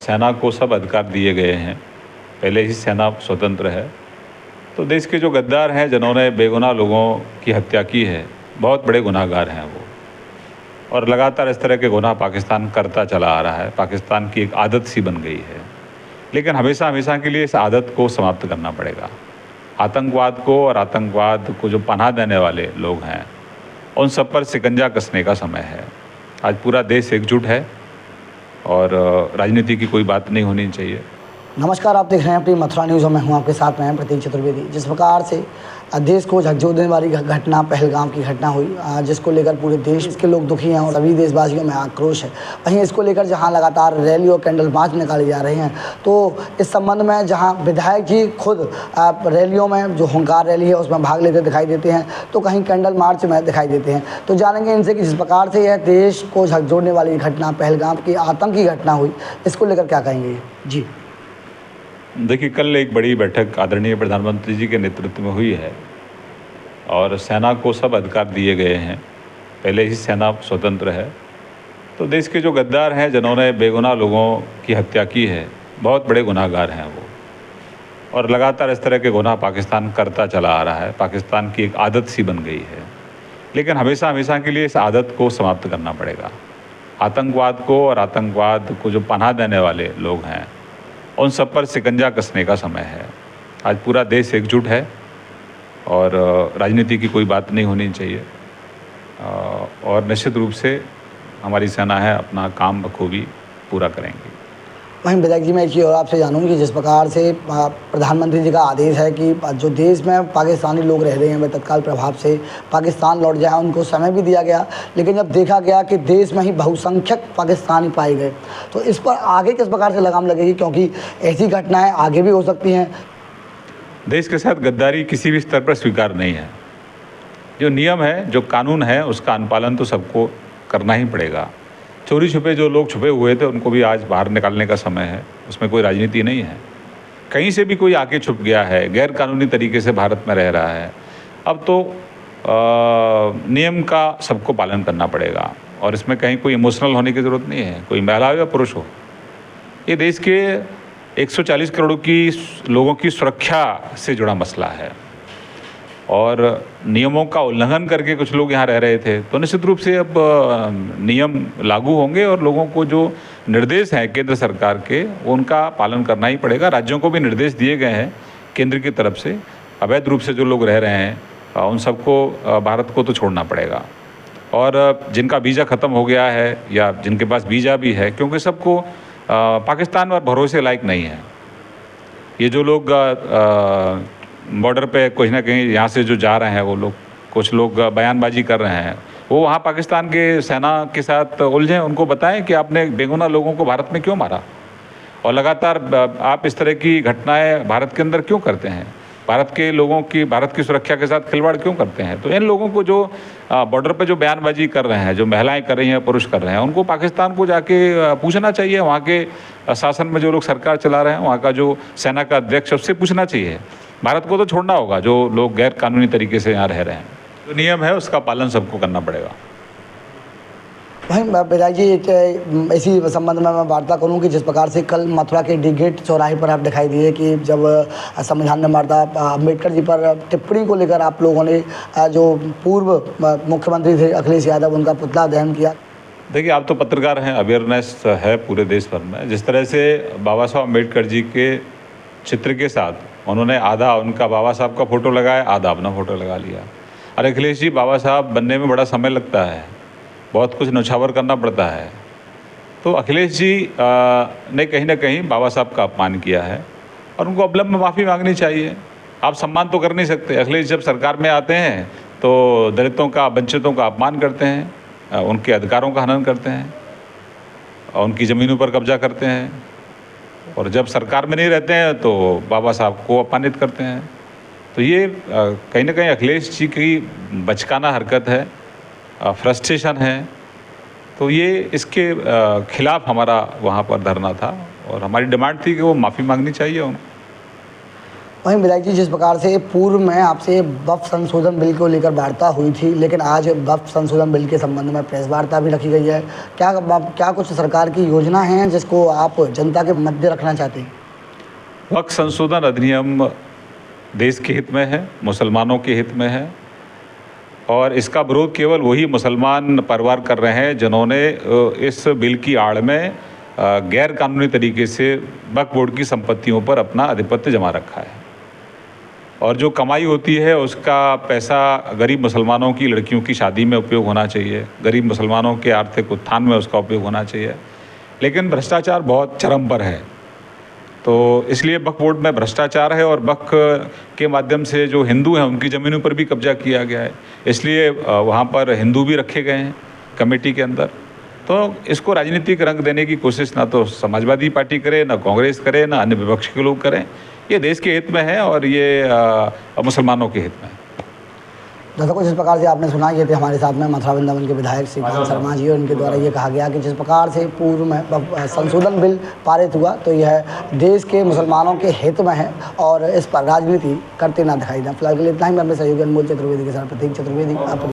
सेना को सब अधिकार दिए गए हैं। पहले ही सेना स्वतंत्र है। तो देश के जो गद्दार हैं जिन्होंने बेगुनाह लोगों की हत्या की है, बहुत बड़े गुनाहगार हैं वो, और लगातार इस तरह के गुनाह पाकिस्तान करता चला आ रहा है। पाकिस्तान की एक आदत सी बन गई है। लेकिन हमेशा हमेशा के लिए इस आदत को समाप्त करना पड़ेगा। आतंकवाद को और आतंकवाद को जो पनाह देने वाले लोग हैं, उन सब पर शिकंजा कसने का समय है। आज पूरा देश एकजुट है और राजनीति की कोई बात नहीं होनी चाहिए। नमस्कार, आप देख रहे हैं अपनी मथुरा न्यूज़ और मैं हूं आपके साथ में प्रतीक चतुर्वेदी। जिस प्रकार से देश को झकझोरने वाली घटना पहलगाम की घटना हुई, जिसको लेकर पूरे देश के लोग दुखी हैं और सभी देशवासियों में आक्रोश है। वहीं इसको लेकर जहां लगातार रैली और कैंडल मार्च निकाले जा रहे हैं, तो इस संबंध में जहां विधायक जी खुद रैलियों में जो हुंकार रैली है उसमें भाग लेते दिखाई देते हैं, तो कहीं कैंडल मार्च में दिखाई देते हैं। तो जानेंगे इनसे कि जिस प्रकार से यह देश को झकझोरने वाली घटना पहलगाम की आतंकी घटना हुई, इसको लेकर क्या कहेंगे जी। देखिए, कल एक बड़ी बैठक आदरणीय प्रधानमंत्री जी के नेतृत्व में हुई है और सेना को सब अधिकार दिए गए हैं। पहले ही सेना स्वतंत्र है। तो देश के जो गद्दार हैं जिन्होंने बेगुनाह लोगों की हत्या की है, बहुत बड़े गुनाहगार हैं वो, और लगातार इस तरह के गुनाह पाकिस्तान करता चला आ रहा है। पाकिस्तान की एक आदत सी बन गई है। लेकिन हमेशा हमेशा के लिए इस आदत को समाप्त करना पड़ेगा। आतंकवाद को और आतंकवाद को जो पनाह देने वाले लोग हैं, उन सब पर शिकंजा कसने का समय है। आज पूरा देश एकजुट है और राजनीति की कोई बात नहीं होनी चाहिए। और निश्चित रूप से हमारी सेना है अपना काम बखूबी पूरा करेंगी। वहीं विधायक जी, मैं एक चीज़ और आपसे जानूंगी, जिस प्रकार से प्रधानमंत्री जी का आदेश है कि जो देश में पाकिस्तानी लोग रह रहे हैं वे तत्काल प्रभाव से पाकिस्तान लौट जाए, उनको समय भी दिया गया, लेकिन जब देखा गया कि देश में ही बहुसंख्यक पाकिस्तानी पाए गए, तो इस पर आगे किस प्रकार से लगाम लगेगी, क्योंकि ऐसी घटनाएँ आगे भी हो सकती हैं। देश के साथ गद्दारी किसी भी स्तर पर स्वीकार नहीं है। जो नियम है, जो कानून है, उसका अनुपालन तो सबको करना ही पड़ेगा। चोरी छुपे जो लोग छुपे हुए थे उनको भी आज बाहर निकालने का समय है। उसमें कोई राजनीति नहीं है। कहीं से भी कोई आके छुप गया है, गैर कानूनी तरीके से भारत में रह रहा है, अब तो नियम का सबको पालन करना पड़ेगा। और इसमें कहीं कोई इमोशनल होने की ज़रूरत नहीं है, कोई महिला हो या पुरुष हो। ये देश के 140 करोड़ की लोगों की सुरक्षा से जुड़ा मसला है और नियमों का उल्लंघन करके कुछ लोग यहाँ रह रहे थे, तो निश्चित रूप से अब नियम लागू होंगे और लोगों को जो निर्देश हैं केंद्र सरकार के, उनका पालन करना ही पड़ेगा। राज्यों को भी निर्देश दिए गए हैं केंद्र की तरफ से। अवैध रूप से जो लोग रह रहे हैं उन सबको भारत को तो छोड़ना पड़ेगा। और जिनका वीज़ा ख़त्म हो गया है या जिनके पास वीज़ा भी है, क्योंकि सबको पाकिस्तान पर भरोसे लायक नहीं है। ये जो लोग बॉर्डर पे कहीं ना कहीं यहाँ से जो जा रहे हैं, वो लोग, कुछ लोग बयानबाजी कर रहे हैं, वो वहाँ पाकिस्तान के सेना के साथ उलझें, उनको बताएं कि आपने बेगुनाह लोगों को भारत में क्यों मारा और लगातार आप इस तरह की घटनाएं भारत के अंदर क्यों करते हैं, भारत के लोगों की, भारत की सुरक्षा के साथ खिलवाड़ क्यों करते हैं। तो इन लोगों को जो बॉर्डर पे जो बयानबाजी कर रहे हैं, जो महिलाएं कर रही हैं, पुरुष कर रहे हैं, उनको पाकिस्तान को जाके पूछना चाहिए। वहाँ के शासन में जो लोग सरकार चला रहे हैं, वहाँ का जो सेना का अध्यक्ष, उससे पूछना चाहिए। भारत को तो छोड़ना होगा जो लोग गैर कानूनी तरीके से यहाँ रह रहे हैं। जो नियम है उसका पालन सबको करना पड़ेगा। वहीं विधायक जी, इसी संबंध में मैं वार्ता करूं कि जिस प्रकार से कल मथुरा के डी गेट चौराहे पर आप दिखाई दिए कि जब संविधान निर्माता अम्बेडकर जी पर टिप्पणी को लेकर आप लोगों ने जो पूर्व मुख्यमंत्री थे अखिलेश यादव, उनका पुतला दहन किया। देखिए, आप तो पत्रकार हैं, अवेयरनेस है पूरे देश भर में। जिस तरह से बाबा साहब अम्बेडकर जी के चित्र के साथ उन्होंने आधा उनका बाबा साहब का फ़ोटो लगाया, आधा अपना फ़ोटो लगा लिया। और अखिलेश जी, बाबा साहब बनने में बड़ा समय लगता है, बहुत कुछ न्यौछावर करना पड़ता है। तो अखिलेश जी ने कहीं ना कहीं बाबा साहब का अपमान किया है और उनको अविलंब में माफ़ी मांगनी चाहिए। आप सम्मान तो कर नहीं सकते। अखिलेश जब सरकार में आते हैं तो दलितों का, वंचितों का अपमान करते हैं, उनके अधिकारों का हनन करते हैं, उनकी ज़मीनों पर कब्जा करते हैं, और जब सरकार में नहीं रहते हैं तो बाबा साहब को अपमानित करते हैं। तो ये कहीं ना कहीं अखिलेश जी की बचकाना हरकत है, फ्रस्ट्रेशन है। तो ये इसके खिलाफ हमारा वहाँ पर धरना था और हमारी डिमांड थी कि वो माफ़ी मांगनी चाहिए उनको। वहीं विधायक जी, जिस प्रकार से पूर्व में आपसे वक्फ संशोधन बिल को लेकर वार्ता हुई थी, लेकिन आज वक्फ संशोधन बिल के संबंध में प्रेस वार्ता भी रखी गई है, क्या कुछ सरकार की योजना है जिसको आप जनता के मध्य रखना चाहते हैं? वक्फ संशोधन अधिनियम देश के हित में है, मुसलमानों के हित में है, और इसका विरोध केवल वही मुसलमान परिवार कर रहे हैं जिन्होंने इस बिल की आड़ में गैर कानूनी तरीके से वक्फ बोर्ड की संपत्तियों पर अपना आधिपत्य जमा रखा है, और जो कमाई होती है उसका पैसा गरीब मुसलमानों की लड़कियों की शादी में उपयोग होना चाहिए, गरीब मुसलमानों के आर्थिक उत्थान में उसका उपयोग होना चाहिए। लेकिन भ्रष्टाचार बहुत चरम पर है, तो इसलिए वक्फ बोर्ड में भ्रष्टाचार है, और वक्फ के माध्यम से जो हिंदू हैं उनकी ज़मीनों पर भी कब्जा किया गया है, इसलिए वहाँ पर हिंदू भी रखे गए हैं कमेटी के अंदर। तो इसको राजनीतिक रंग देने की कोशिश ना तो समाजवादी पार्टी करे, ना कांग्रेस करे, ना अन्य विपक्ष के लोग करें। ये देश के हित में है और ये मुसलमानों के हित में है। दर्शकों, जिस प्रकार से आपने सुना, ये थे हमारे साथ में मथुरा वृंदावन के विधायक श्रीकांत शर्मा जी, और इनके द्वारा ये कहा गया कि जिस प्रकार से पूर्व में संशोधन बिल पारित हुआ तो यह देश के मुसलमानों के हित में है और इस पर राजनीति करते ना दिखाई दें। फिलहाल के लिए इतना ही। मैं अपने सहयोगी अनमोल चतुर्वेदी के साथ प्रतीक चतुर्वेदी।